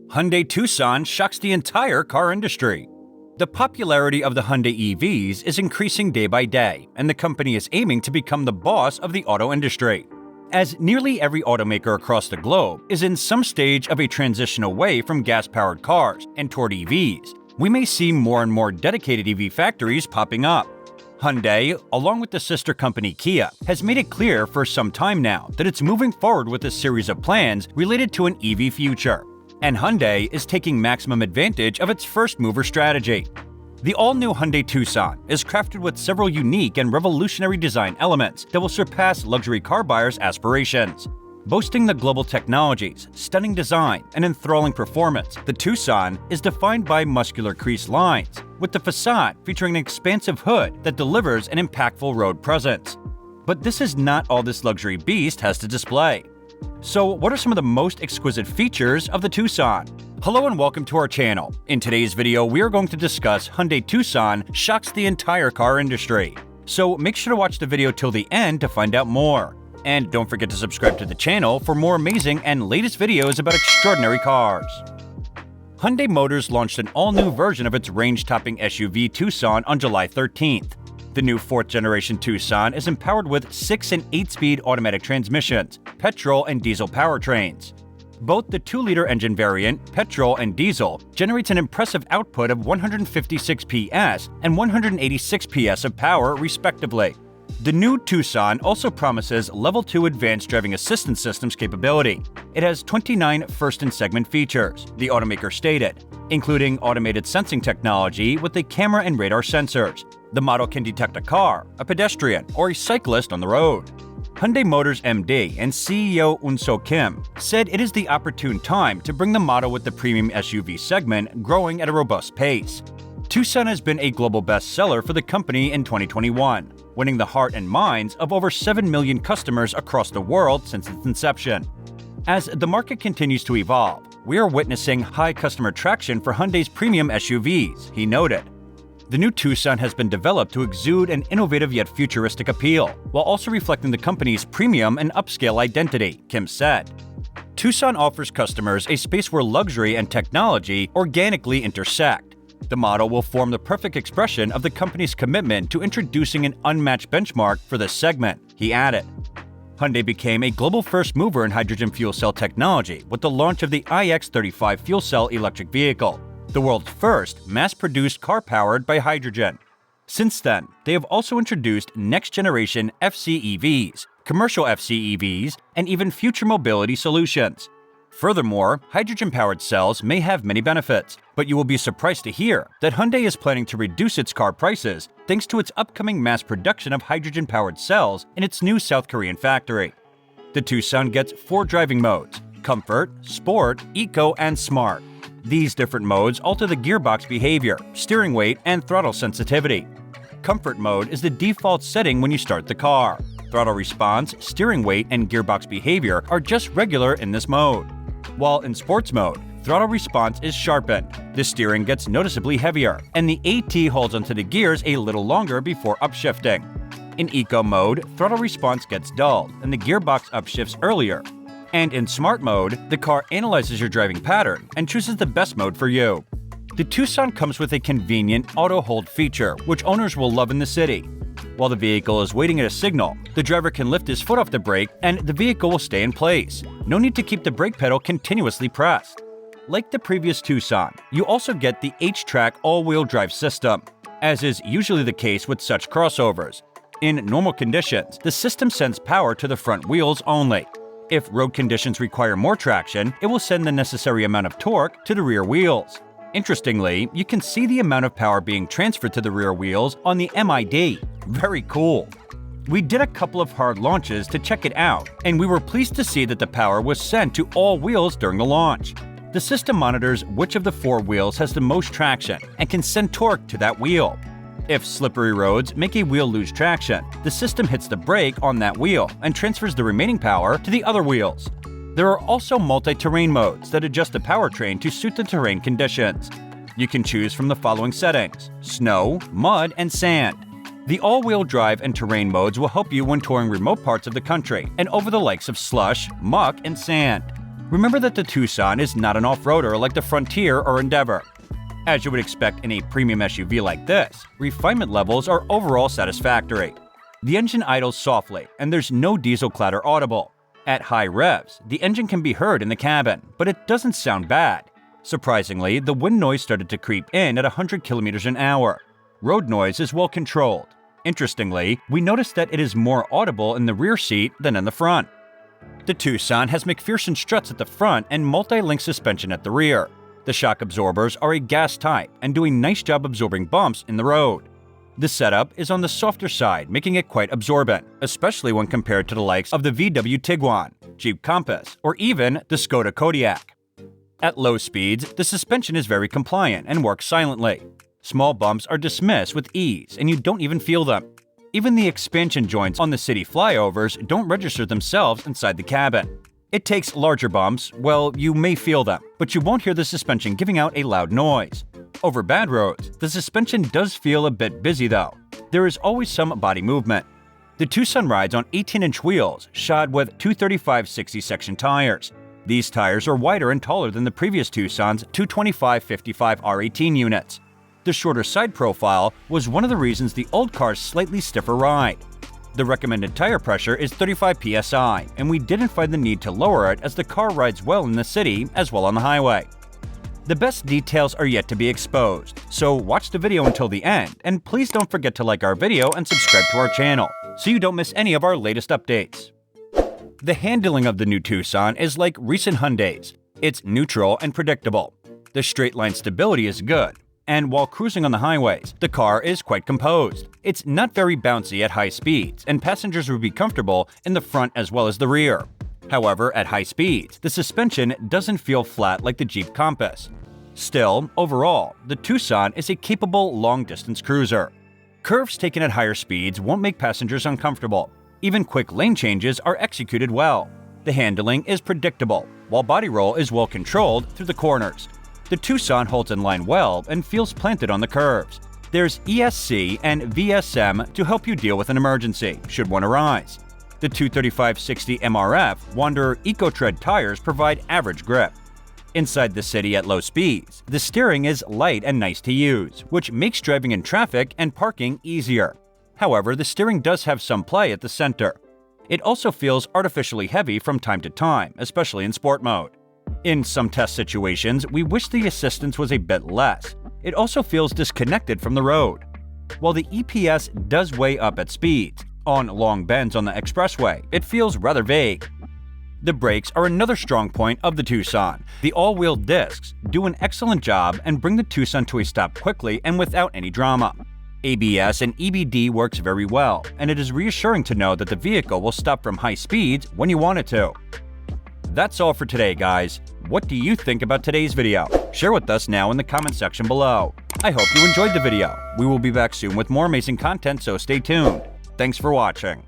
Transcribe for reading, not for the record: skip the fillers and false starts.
Hyundai Tucson shocks the entire car industry. The popularity of the Hyundai EVs is increasing day by day, and the company is aiming to become the boss of the auto industry. As nearly every automaker across the globe is in some stage of a transition away from gas-powered cars and toward EVs, we may see more and more dedicated EV factories popping up. Hyundai, along with the sister company Kia, has made it clear for some time now that it's moving forward with a series of plans related to an EV future. And Hyundai is taking maximum advantage of its first-mover strategy. The all-new Hyundai Tucson is crafted with several unique and revolutionary design elements that will surpass luxury car buyers' aspirations. Boasting the global technologies, stunning design, and enthralling performance, the Tucson is defined by muscular crease lines, with the facade featuring an expansive hood that delivers an impactful road presence. But this is not all this luxury beast has to display. So what are some of the most exquisite features of the Tucson? Hello and welcome to our channel. In today's video, we are going to discuss Hyundai Tucson shocks the entire car industry. So make sure to watch the video till the end to find out more. And don't forget to subscribe to the channel for more amazing and latest videos about extraordinary cars. Hyundai Motors launched an all-new version of its range-topping SUV Tucson on July 13th. The new 4th-generation Tucson is empowered with 6- and 8-speed automatic transmissions, petrol and diesel powertrains. Both the 2-liter engine variant, petrol and diesel, generates an impressive output of 156 PS and 186 PS of power, respectively. The new Tucson also promises Level 2 Advanced Driving Assistance Systems capability. It has 29 first-in-segment features, the automaker stated, including automated sensing technology with the camera and radar sensors. The model can detect a car, a pedestrian, or a cyclist on the road. Hyundai Motors MD and CEO Unsoo Kim said it is the opportune time to bring the model with the premium SUV segment growing at a robust pace. Tucson has been a global bestseller for the company in 2021, winning the heart and minds of over 7 million customers across the world since its inception. As the market continues to evolve, we are witnessing high customer traction for Hyundai's premium SUVs, he noted. The new Tucson has been developed to exude an innovative yet futuristic appeal, while also reflecting the company's premium and upscale identity, Kim said. Tucson offers customers a space where luxury and technology organically intersect. The model will form the perfect expression of the company's commitment to introducing an unmatched benchmark for this segment, he added. Hyundai became a global first mover in hydrogen fuel cell technology with the launch of the iX35 fuel cell electric vehicle, the world's first mass-produced car powered by hydrogen. Since then, they have also introduced next-generation FCEVs, commercial FCEVs, and even future mobility solutions. Furthermore, hydrogen-powered cells may have many benefits, but you will be surprised to hear that Hyundai is planning to reduce its car prices thanks to its upcoming mass production of hydrogen-powered cells in its new South Korean factory. The Tucson gets 4 driving modes: Comfort, Sport, Eco, and Smart. These different modes alter the gearbox behavior, steering weight, and throttle sensitivity. Comfort mode is the default setting when you start the car. Throttle response, steering weight, and gearbox behavior are just regular in this mode. While in Sports mode, throttle response is sharpened, the steering gets noticeably heavier, and the AT holds onto the gears a little longer before upshifting. In Eco mode, throttle response gets dulled, and the gearbox upshifts earlier. And in Smart mode, the car analyzes your driving pattern and chooses the best mode for you. The Tucson comes with a convenient auto hold feature, which owners will love in the city. While the vehicle is waiting at a signal, the driver can lift his foot off the brake and the vehicle will stay in place. No need to keep the brake pedal continuously pressed. Like the previous Tucson, you also get the H-Track all-wheel drive system, as is usually the case with such crossovers. In normal conditions, the system sends power to the front wheels only. If road conditions require more traction, it will send the necessary amount of torque to the rear wheels. Interestingly, you can see the amount of power being transferred to the rear wheels on the MID. Very cool. We did a couple of hard launches to check it out, and we were pleased to see that the power was sent to all wheels during the launch. The system monitors which of the 4 wheels has the most traction and can send torque to that wheel. If slippery roads make a wheel lose traction, the system hits the brake on that wheel and transfers the remaining power to the other wheels. There are also multi-terrain modes that adjust the powertrain to suit the terrain conditions. You can choose from the following settings: snow, mud, and sand. The all-wheel drive and terrain modes will help you when touring remote parts of the country and over the likes of slush, muck, and sand. Remember that the Tucson is not an off-roader like the Frontier or Endeavor. As you would expect in a premium SUV like this, refinement levels are overall satisfactory. The engine idles softly, and there's no diesel clatter audible. At high revs, the engine can be heard in the cabin, but it doesn't sound bad. Surprisingly, the wind noise started to creep in at 100 kilometers an hour. Road noise is well controlled. Interestingly, we noticed that it is more audible in the rear seat than in the front. The Tucson has McPherson struts at the front and multi-link suspension at the rear. The shock absorbers are a gas type and do a nice job absorbing bumps in the road. The setup is on the softer side, making it quite absorbent, especially when compared to the likes of the VW Tiguan, Jeep Compass, or even the Skoda Kodiaq. At low speeds, the suspension is very compliant and works silently. Small bumps are dismissed with ease, and you don't even feel them. Even the expansion joints on the city flyovers don't register themselves inside the cabin. It takes larger bumps, well, you may feel them, but you won't hear the suspension giving out a loud noise. Over bad roads, the suspension does feel a bit busy though. There is always some body movement. The Tucson rides on 18-inch wheels, shod with 235/60 section tires. These tires are wider and taller than the previous Tucson's 225/55 R18 units. The shorter side profile was one of the reasons the old car's slightly stiffer ride. The recommended tire pressure is 35 psi, and we didn't find the need to lower it as the car rides well in the city as well on the highway. The best details are yet to be exposed, so watch the video until the end, and please don't forget to like our video and subscribe to our channel, so you don't miss any of our latest updates. The handling of the new Tucson is like recent Hyundais. It's neutral and predictable. The straight line stability is good, and while cruising on the highways, the car is quite composed. It's not very bouncy at high speeds, and passengers would be comfortable in the front as well as the rear. However, at high speeds, the suspension doesn't feel flat like the Jeep Compass. Still, overall, the Tucson is a capable long-distance cruiser. Curves taken at higher speeds won't make passengers uncomfortable. Even quick lane changes are executed well. The handling is predictable, while body roll is well controlled through the corners. The Tucson holds in line well and feels planted on the curves. There's ESC and VSM to help you deal with an emergency, should one arise. The 235/60 MRF Wanderer EcoTread tires provide average grip. Inside the city at low speeds, the steering is light and nice to use, which makes driving in traffic and parking easier. However, the steering does have some play at the center. It also feels artificially heavy from time to time, especially in sport mode. In some test situations, we wish the assistance was a bit less. It also feels disconnected from the road. While the EPS does weigh up at speeds, on long bends on the expressway, it feels rather vague. The brakes are another strong point of the Tucson. The all-wheel discs do an excellent job and bring the Tucson to a stop quickly and without any drama. ABS and EBD works very well, and it is reassuring to know that the vehicle will stop from high speeds when you want it to. That's all for today, guys. What do you think about today's video? Share with us now in the comment section below. I hope you enjoyed the video. We will be back soon with more amazing content, so stay tuned. Thanks for watching.